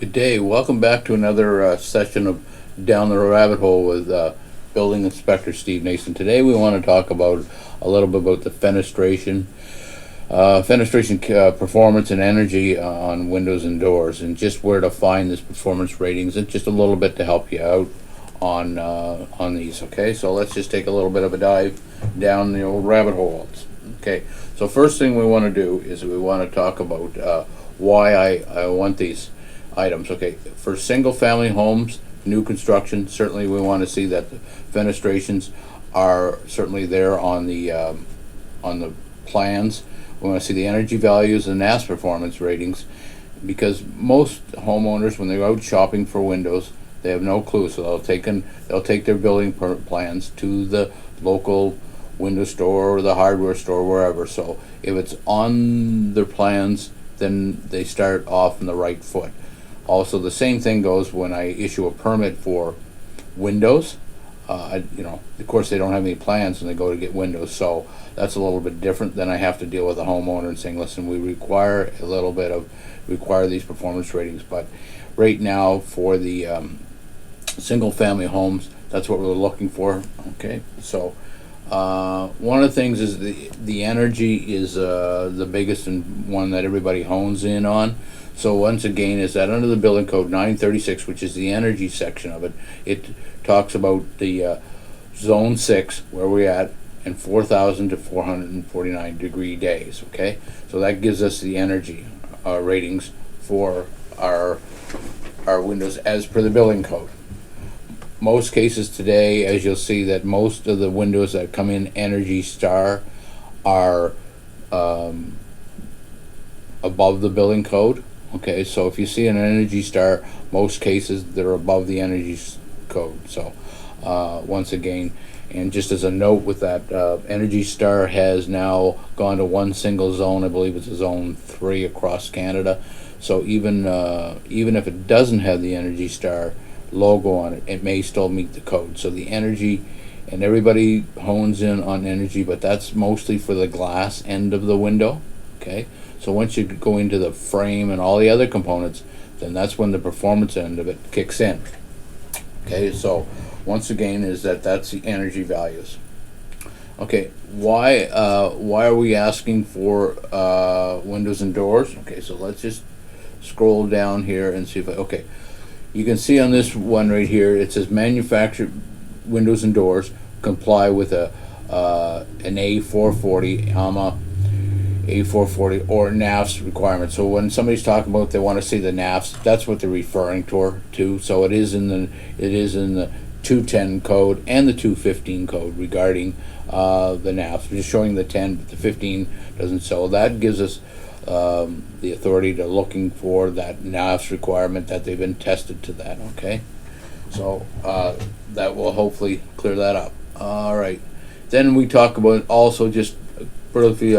Good day. Welcome back to another session of Down the Rabbit Hole with Building Inspector Steve Nason. Today we want to talk about a little bit about the fenestration, performance and energy on windows and doors, and just where to find this performance ratings, and just a little bit to help you out on these. Okay, so let's just take a little bit of a dive down the old rabbit holes. Okay, so first thing we want to do is we want to talk about why I want these items. Okay, for single family homes, new construction, certainly we want to see that the fenestrations are certainly there on the plans. We want to see the energy values and NAS performance ratings, because most homeowners, when they go out shopping for windows, they have no clue. So they'll take their building plans to the local window store or the hardware store, wherever. So if it's on their plans, then they start off on the right foot. Also, the same thing goes when I issue a permit for windows. Of course, they don't have any plans when they go to get windows, so that's a little bit different. Then I have to deal with a homeowner and saying, listen, we require these performance ratings. But right now, for the single family homes, that's what we're looking for. Okay, so one of the things is the energy is the biggest and one that everybody hones in on. So once again, is that under the building code 936, which is the energy section of it, it talks about the zone 6 where we're at, and 4,000 to 449 degree days. Okay, so that gives us the energy ratings for our windows as per the building code. Most cases today, as you'll see, that most of the windows that come in Energy Star are above the building code. Okay, so if you see an Energy Star, most cases they're above the energy code. So once again, and just as a note with that, Energy Star has now gone to one single zone. I believe it's a zone 3 across Canada. So even if it doesn't have the Energy Star logo on it, it may still meet the code. So the energy, and everybody hones in on energy, but that's mostly for the glass end of the window. Okay, so once you go into the frame and all the other components, then that's when the performance end of it kicks in. Okay, so once again, that's the energy values. Okay, why are we asking for windows and doors? Okay, so let's just scroll down here and see if okay. You can see on this one right here, it says manufactured windows and doors comply with an A440, A440 or NAFS requirement. So when somebody's talking about they want to see the NAFS, that's what they're referring to. So it is in the 210 code and the 215 code regarding the NAFS. We're just showing the 10, but the 15 doesn't. So that gives us the authority to looking for that NAFS requirement, that they've been tested to that. Okay, so that will hopefully clear that up. All right, then we talk about also just briefly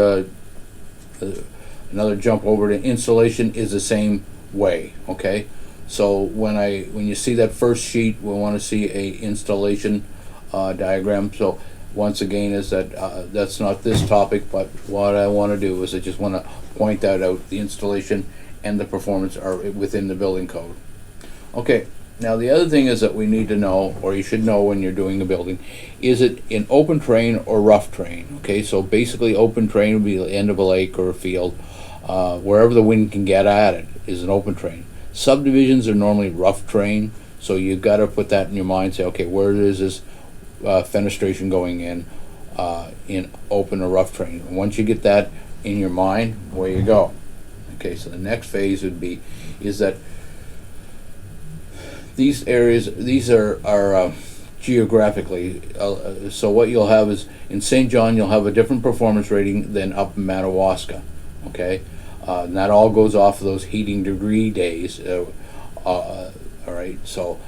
another jump over to installation is the same way. Okay, so when you see that first sheet, we want to see a installation diagram. So once again, is that that's not this topic, but what I want to do is I just want to point that out. The installation and the performance are within the building code. Okay, now the other thing is that we need to know, or you should know when you're doing a building, is it in open terrain or rough terrain? Okay, so basically open terrain would be the end of a lake or a field, wherever the wind can get at it is an open terrain. Subdivisions are normally rough terrain, so you've got to put that in your mind. Say, okay, where is this fenestration going in open or rough terrain? And once you get that in your mind, where you go. Okay, so the next phase would be is that these are geographically. So what you'll have is in St. John, you'll have a different performance rating than up in Madawaska. Okay, and that all goes off of those heating degree days. All right, so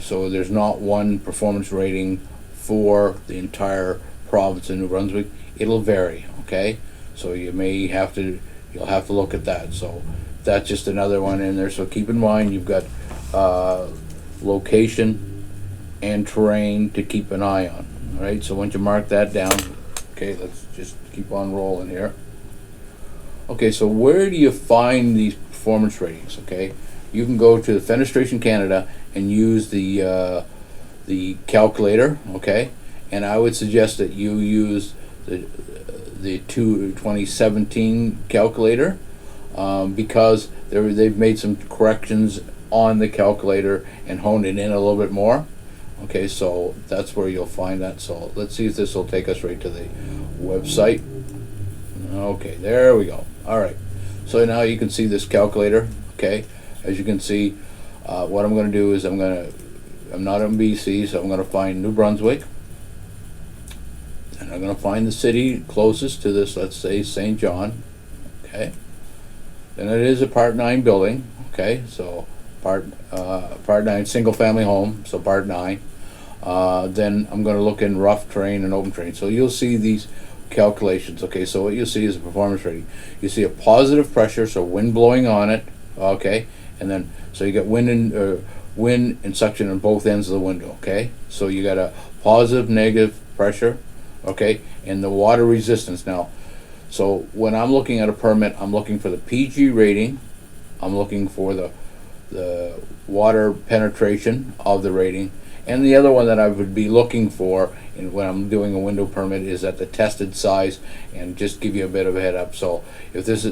so there's not one performance rating for the entire province of New Brunswick. It'll vary. Okay, so you'll have to look at that. So that's just another one in there. So keep in mind you've got location and terrain to keep an eye on. All right, so once you mark that down, okay, let's just keep on rolling here. Okay, so where do you find these performance ratings? Okay, you can go to Fenestration Canada and use the calculator, okay? And I would suggest that you use the 2017 calculator, because they've made some corrections on the calculator and honed it in a little bit more. Okay, so that's where you'll find that. So let's see if this will take us right to the website. Okay, there we go. All right, so now you can see this calculator. Okay, as you can see, what I'm going to do is I'm not in BC, so I'm going to find New Brunswick, and I'm going to find the city closest to this. Let's say St. John. Okay, and it is a Part 9 building. Okay, so Part 9 single family home, so Part 9. Then I'm going to look in rough terrain and open terrain. So you'll see these calculations. Okay, so what you'll see is a performance rating. You see a positive pressure, so wind blowing on it. Okay, and then so you got wind and suction on both ends of the window. Okay, so you got a positive, negative pressure. Okay, and the water resistance. Now, so when I'm looking at a permit, I'm looking for the PG rating. I'm looking for the water penetration of the rating, and the other one that I would be looking for when I'm doing a window permit is at the tested size. And just give you a bit of a head up. So if this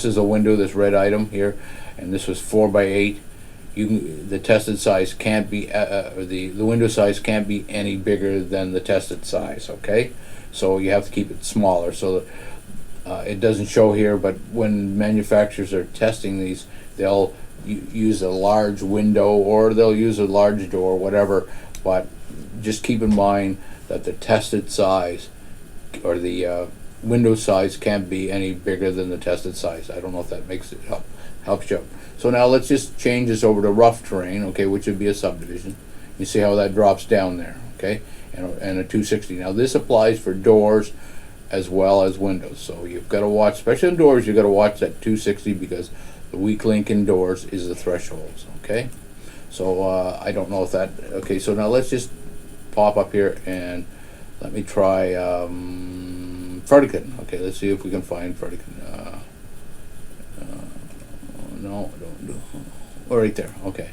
is a window, this red item here, and this was 4x8, the tested size can't be the window size can't be any bigger than the tested size. Okay, so you have to keep it smaller. So it doesn't show here, but when manufacturers are testing these, they'll use a large window or they'll use a large door, whatever. But just keep in mind that the tested size or the window size can't be any bigger than the tested size. I don't know if that makes it helps you. So now let's just change this over to rough terrain, okay, which would be a subdivision. You see how that drops down there, okay, and a 260. Now this applies for doors as well as windows. So you've got to watch, especially in doors, you've got to watch that 260 because the weak link in doors is the thresholds, okay? So I don't know if that, okay, so now let's just pop up here and let me try Fertican. Okay, let's see if we can find Fertican. No, don't do. Oh, right there. Okay.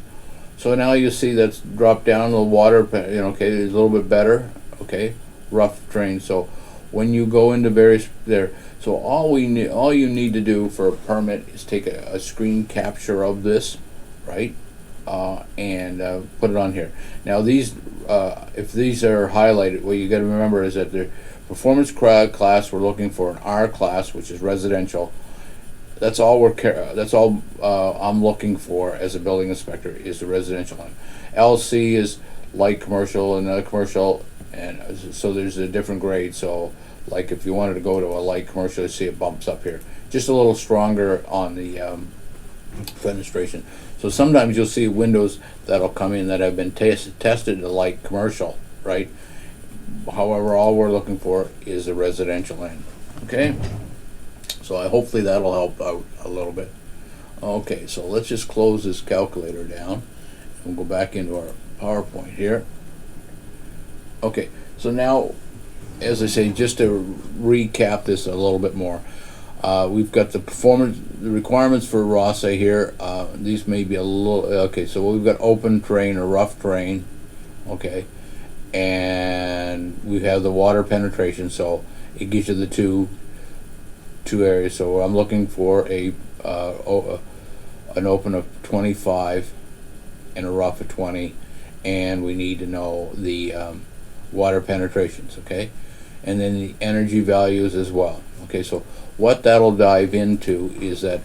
So now you see that's dropped down the water. Okay, it's a little bit better. Okay, rough terrain. So when you go into various there, so all you need to do for a permit is take a screen capture of this, right, and put it on here. Now these, if these are highlighted, what you got to remember is that the performance class we're looking for an R class, which is residential. That's all I'm looking for as a building inspector is the residential one. LC is light commercial and commercial, and so there's a different grade. So like if you wanted to go to a light commercial, you see it bumps up here, just a little stronger on the fenestration. So sometimes you'll see windows that'll come in that have been tested to light commercial, right? However, all we're looking for is the residential end. Okay. So hopefully that'll help out a little bit. Okay, so let's just close this calculator down. We'll go back into our PowerPoint here. Okay, so now, as I say, just to recap this a little bit more, we've got the requirements for ROSA here. These may be a little, okay, so we've got open terrain or rough terrain, okay, and we have the water penetration, so it gives you the two areas. So I'm looking for an open of 25 and a rough of 20, and we need to know the water penetrations, okay, and then the energy values as well. Okay, so what that'll dive into is that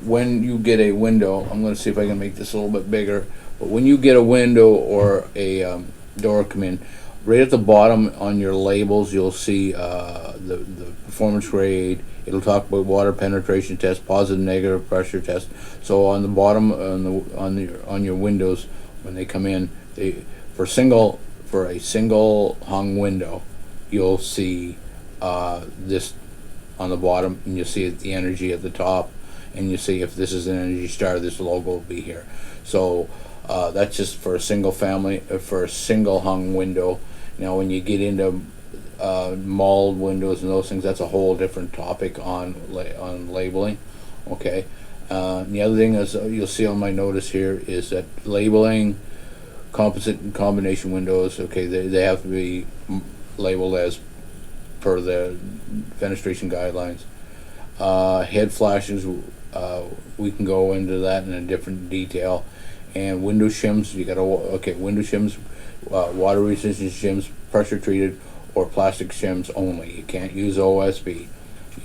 when you get a window, I'm going to see if I can make this a little bit bigger, but when you get a window or a door come in, right at the bottom on your labels you'll see the performance grade. It'll talk about water penetration test, positive, negative pressure test. So on the bottom on your windows when they come in, for a single hung window, you'll see this on the bottom, and you'll see the energy at the top, and you see if this is an Energy Star, this logo will be here. So that's just for a single family, for a single hung window. Now when you get into mold windows and those things, that's a whole different topic on labeling. Okay, The other thing is you'll see on my notice here is that labeling composite and combination windows, okay, they have to be labeled as per the fenestration guidelines. Head flashes, we can go into that in a different detail. And window shims, you gotta, okay, window shims, water resistant shims, pressure treated, or plastic shims only. You can't use OSB. You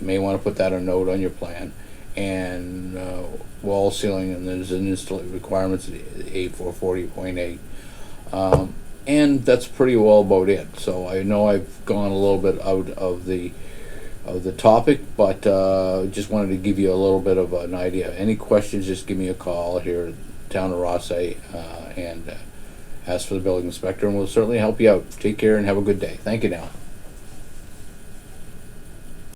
may want to put that a note on your plan. And wall sealing, and there's an requirements A440.8. And that's pretty well about it. So I know I've gone a little bit out of the topic, but just wanted to give you a little bit of an idea. Any questions, just give me a call here at Town of Rothesay and ask for the building inspector, and we'll certainly help you out. Take care and have a good day. Thank you now.